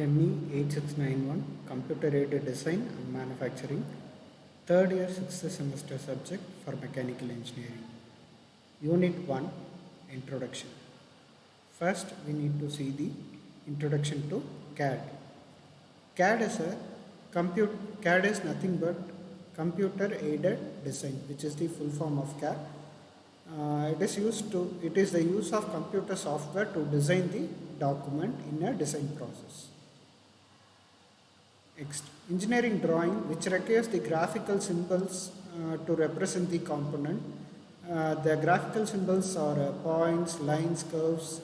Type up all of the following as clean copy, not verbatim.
ME 8691 Computer Aided Design and Manufacturing, third year 6th semester subject for Mechanical Engineering. Unit 1 Introduction. First, we need to see the introduction to CAD. CAD is nothing but Computer Aided Design, which is the full form of CAD. It is the use of computer software to design the document in a design process. Next, engineering drawing, which requires the graphical symbols to represent the component. The graphical symbols are points, lines, curves,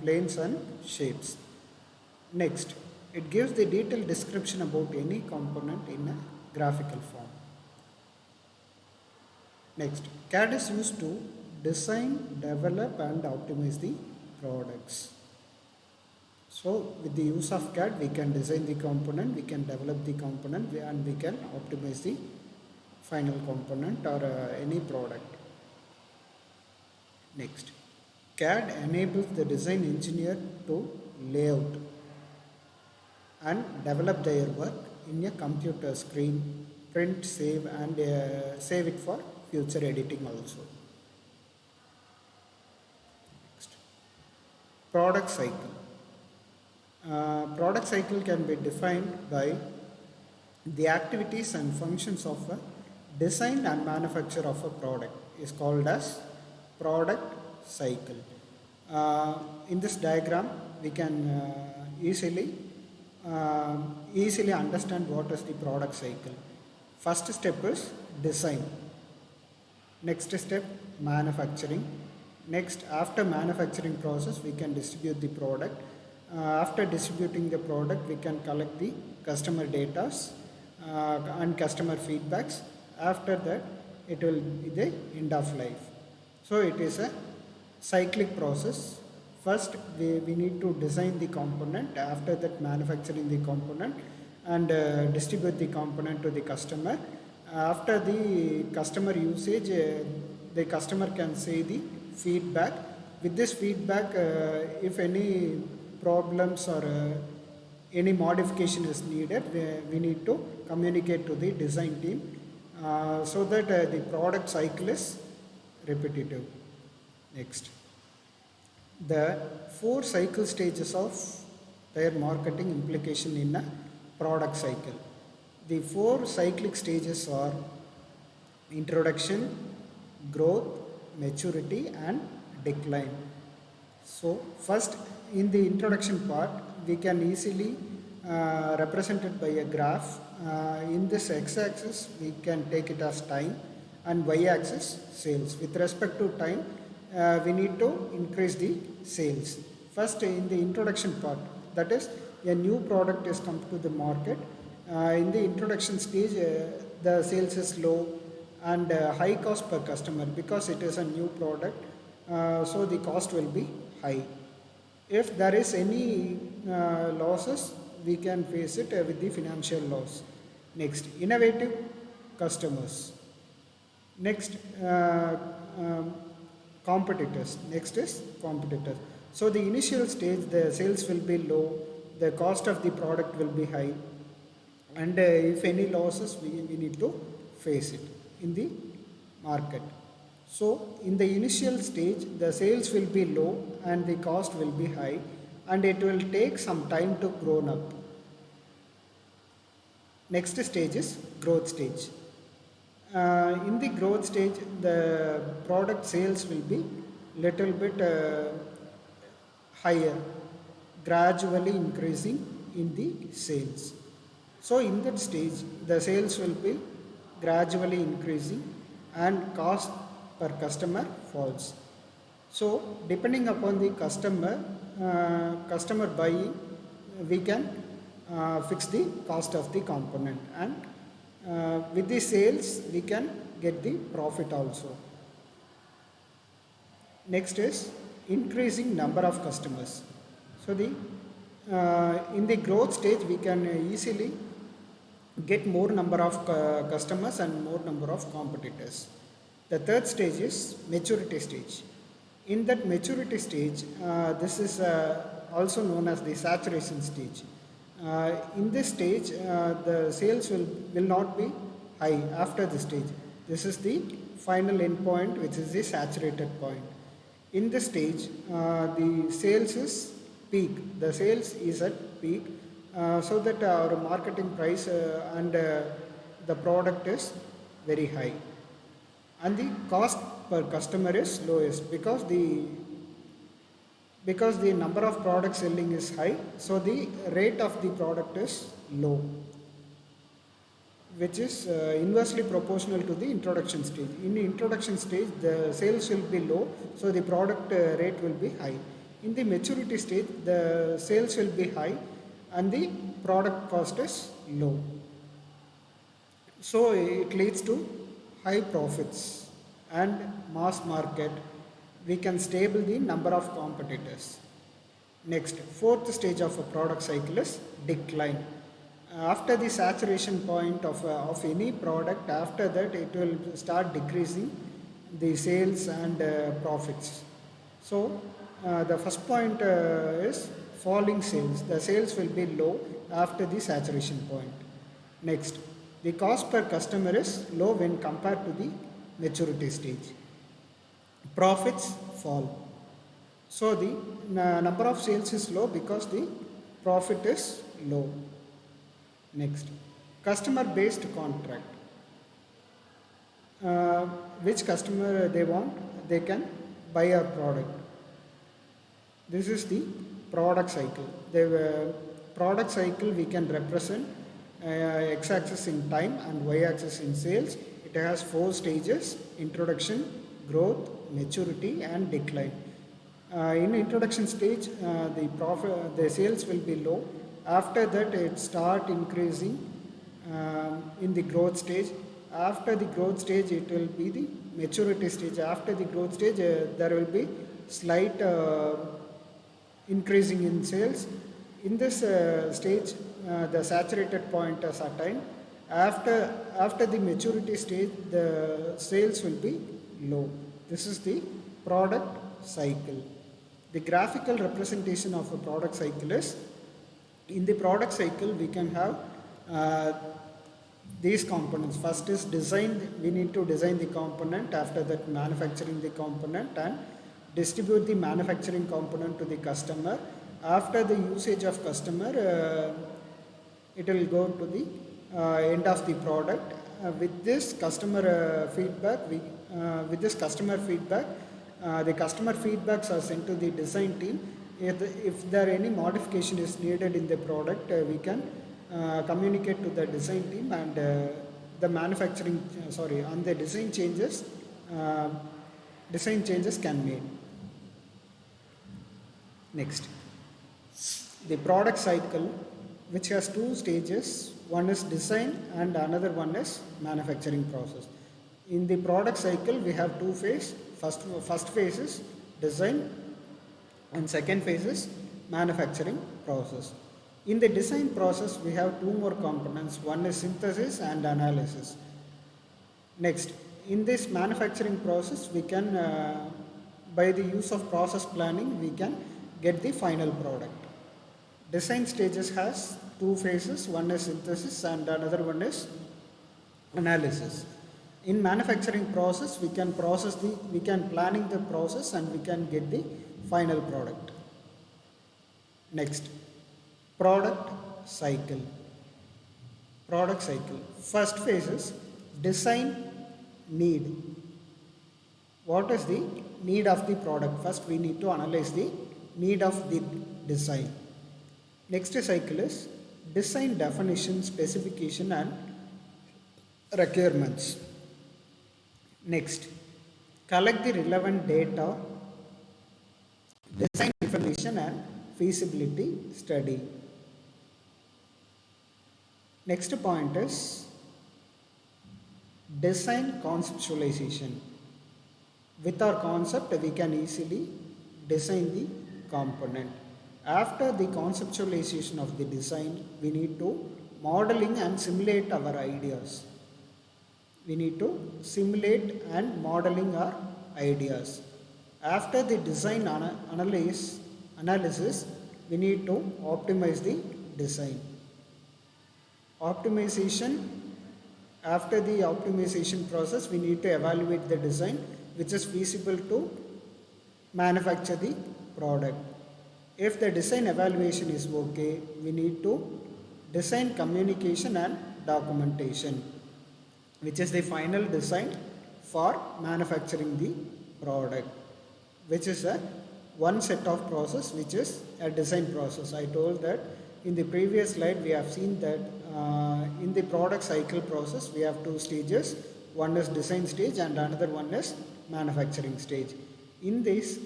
planes and shapes. Next, it gives the detailed description about any component in a graphical form. Next, CAD is used to design, develop and optimize the products. So with the use of CAD, we can design the component, we can develop the component and we can optimize the final component or any product. Next, CAD enables the design engineer to lay out and develop their work in a computer screen, print, save and save it for future editing also. Next, product cycle. Product cycle can be defined by the activities and functions of a design and manufacture of a product is called as product cycle. In this diagram, we can easily understand what is the product cycle. First step is design. Next step, manufacturing. Next, after manufacturing process, we can distribute the product. After distributing the product, we can collect the customer data and customer feedbacks. After that, it will be the end of life. So it is a cyclic process. First, we need to design the component. After that, manufacturing the component and distribute the component to the customer. After the customer usage, the customer can say the feedback. With this feedback, if any problems or any modification is needed, we need to communicate to the design team so that the product cycle is repetitive. Next, the 4 cycle stages of their marketing implication in a product cycle. The 4 cyclic stages are introduction, growth, maturity and decline. So first, in the introduction part, we can easily represent it by a graph. In this x-axis, we can take it as time and y-axis sales. With respect to time, we need to increase the sales. First, in the introduction part, that is, a new product is come to the market. In the introduction stage, the sales is low and high cost per customer because it is a new product. So the cost will be high. If there is any losses, we can face it with the financial loss. Next, innovative customers. Next, competitors. Next is competitors. So the initial stage, the sales will be low, the cost of the product will be high, and if any losses, we need to face it in the market. So in the initial stage, the sales will be low and the cost will be high and it will take some time to grow up. Next stage is growth stage. In the growth stage, the product sales will be little bit higher, gradually increasing in the sales. So in that stage, the sales will be gradually increasing and cost per customer falls. So depending upon the customer buying, we can fix the cost of the component, and with the sales we can get the profit also. Next is increasing number of customers. So in the growth stage, we can easily get more number of customers and more number of competitors. The third stage is maturity stage. In that maturity stage, this is also known as the saturation stage. In this stage, the sales will not be high after this stage. This is the final endpoint, which is the saturated point. In this stage, the sales is peak. The sales is at peak, so that our marketing price and the product is very high, and the cost per customer is lowest because the number of products selling is high, so the rate of the product is low, which is inversely proportional to the introduction stage. In the introduction stage, the sales will be low, so the product rate will be high. In the maturity stage, the sales will be high and the product cost is low. So it leads to high profits and mass market. We can stable the number of competitors. Next, fourth stage of a product cycle is decline. After the saturation point of any product, after that it will start decreasing the sales and profits. So the first point is falling sales. The sales will be low after the saturation point. Next, the cost per customer is low when compared to the maturity stage. Profits fall. So the number of sales is low because the profit is low. Next, customer based contract. Which customer they want, they can buy our product. This is the product cycle. The product cycle we can represent x-axis in time and y-axis in sales. It has 4 stages: introduction, growth, maturity and decline. In introduction stage, the sales will be low. After that, it start increasing in the growth stage. After the growth stage, it will be the maturity stage. After the growth stage, there will be slight increasing in sales. In this stage, the saturated point is attained. After the maturity stage, the sales will be low. This is the product cycle. The graphical representation of a product cycle is, in the product cycle we can have these components. First is design. We need to design the component. After that, manufacturing the component and distribute the manufacturing component to the customer. After the usage of customer, it will go to the end of the product. With this customer feedback, the customer feedbacks are sent to the design team. If there any modification is needed in the product, we can communicate to the design team, and the manufacturing on the design changes can be made. Next, the product cycle, which has 2 stages. One is design and another one is manufacturing process. In the product cycle, we have 2 phases. First phase is design and second phase is manufacturing process. In the design process, we have 2 more components. One is synthesis and analysis. Next, in this manufacturing process, we can, by the use of process planning, we can get the final product. Design stages has 2 phases. One is synthesis and another one is analysis. In manufacturing process, we can planning the process and we can get the final product. Next, product cycle. Product cycle. First phase is design need. What is the need of the product? First, we need to analyze the need of the design. Next cycle is design definition, specification and requirements. Next, collect the relevant data, design information and feasibility study. Next point is design conceptualization. With our concept, we can easily design the component. After the conceptualization of the design, we need to modeling and simulate our ideas. We need to simulate and modeling our ideas. After the design analysis, we need to optimize the design. Optimization. After the optimization process, we need to evaluate the design which is feasible to manufacture the product. If the design evaluation is okay, we need to design communication and documentation, which is the final design for manufacturing the product, which is a one set of process, which is a design process. I told that in the previous slide we have seen that in the product cycle process we have two stages. One is design stage and another one is manufacturing stage. In this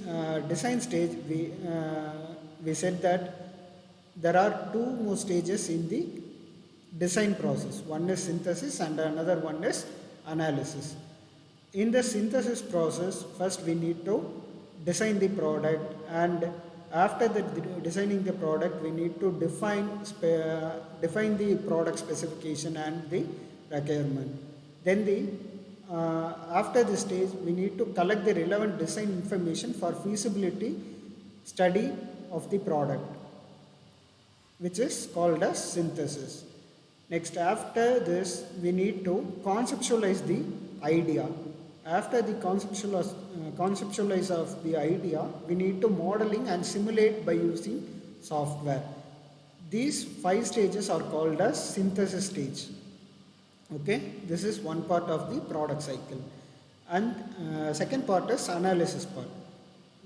design stage, we said that there are two more stages in the design process. One is synthesis and another one is analysis. In the synthesis process, first we need to design the product, and after designing the product, we need to define the product specification and the requirement. Then after this stage, we need to collect the relevant design information for feasibility study of the product, which is called as synthesis. Next, after this, we need to conceptualize the idea. After the conceptualize of the idea, we need to modeling and simulate by using software. These 5 stages are called as synthesis stage. Okay, this is one part of the product cycle. And second part is analysis part.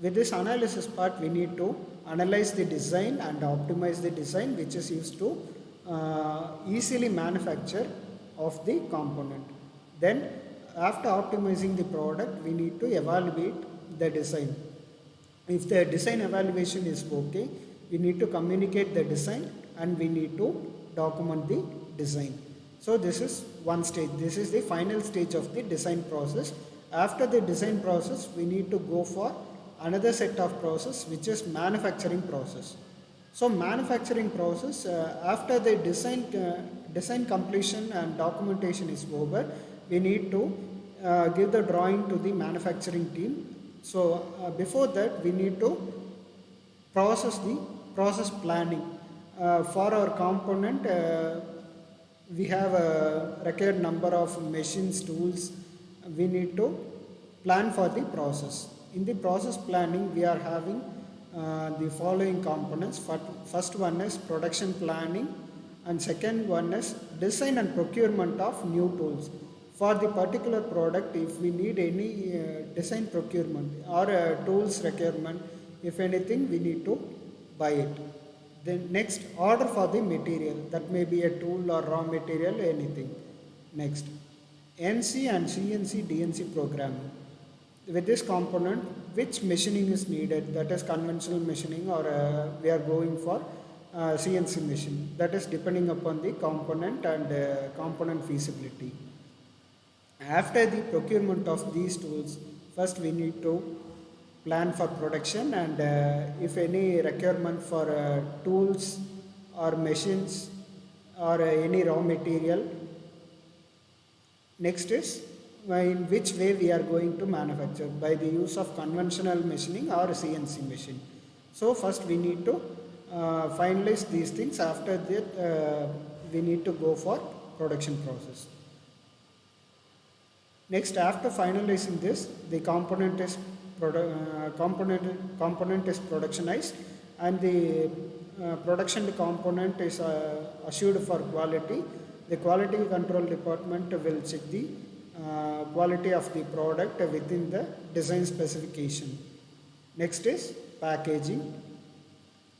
With this analysis part, we need to analyze the design and optimize the design, which is used to easily manufacture of the component. Then after optimizing the product, we need to evaluate the design. If the design evaluation is okay, we need to communicate the design and we need to document the design. So this is one stage. This is the final stage of the design process. After the design process, we need to go for another set of process, which is manufacturing process. So manufacturing process, after the design completion and documentation is over, we need to give the drawing to the manufacturing team. So before that, we need to process planning. For our component, we have a required number of machines, tools. We need to plan for the process. In the process planning, we are having the following components. First one is production planning, and second one is design and procurement of new tools. For the particular product, if we need any design procurement or tools requirement, if anything, we need to buy it. Then next, order for the material. That may be a tool or raw material, anything. Next, NC and CNC DNC programming. With this component, which machining is needed, that is conventional machining, or we are going for CNC machine. That is depending upon the component and component feasibility. After the procurement of these tools, first we need to plan for production, and if any requirement for tools or machines or any raw material. Next is in which way we are going to manufacture, by the use of conventional machining or CNC machine. So first we need to finalize these things. After that, we need to go for production process. Next, after finalizing this, the component is productionized, and the production component is assured for quality. The quality control department will check the quality of the product within the design specification. Next is packaging.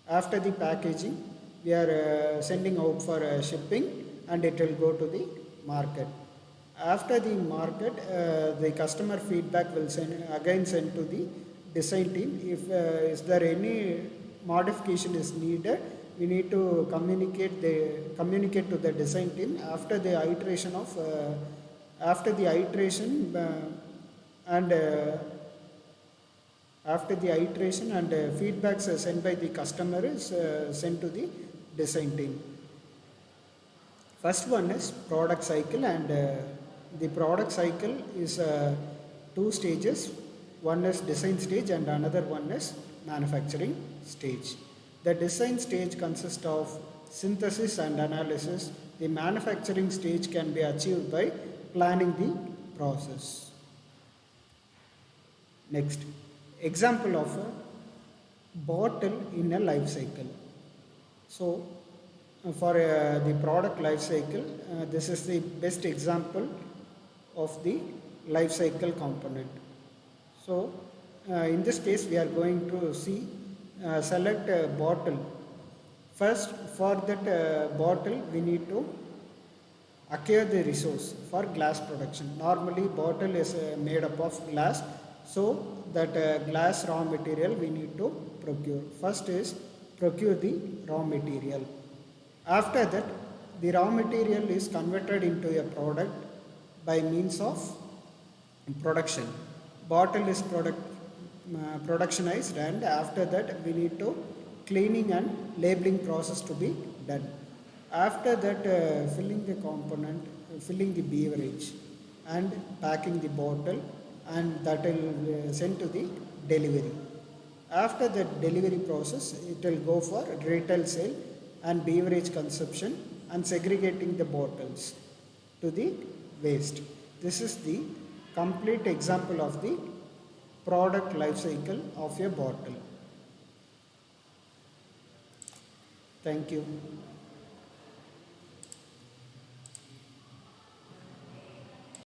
After the packaging, we are sending out for shipping, and it will go to the market. After the market, the customer feedback will send to the design team. If is there any modification is needed, we need to communicate to the design team. After the iteration and feedbacks sent by the customer is sent to the design team. First one is product cycle, and the product cycle is 2 stages. One is design stage and another one is manufacturing stage. The design stage consists of synthesis and analysis, The manufacturing stage can be achieved by planning the process. Next, example of a bottle in a life cycle. So, for the product life cycle, this is the best example of the life cycle component. So, in this case, we are going to see select a bottle. First, for that bottle, we need to acquire the resource for glass production. Normally, bottle is made up of glass, so that glass raw material we need to procure. First is procure the raw material. After that, the raw material is converted into a product by means of production. Bottle is productionized, and after that we need to cleaning and labeling process to be done. After that, filling the component, filling the beverage, and packing the bottle, and that will send to the delivery. After the delivery process, it will go for retail sale and beverage consumption and segregating the bottles to the waste. This is the complete example of the product life cycle of a bottle. Thank you.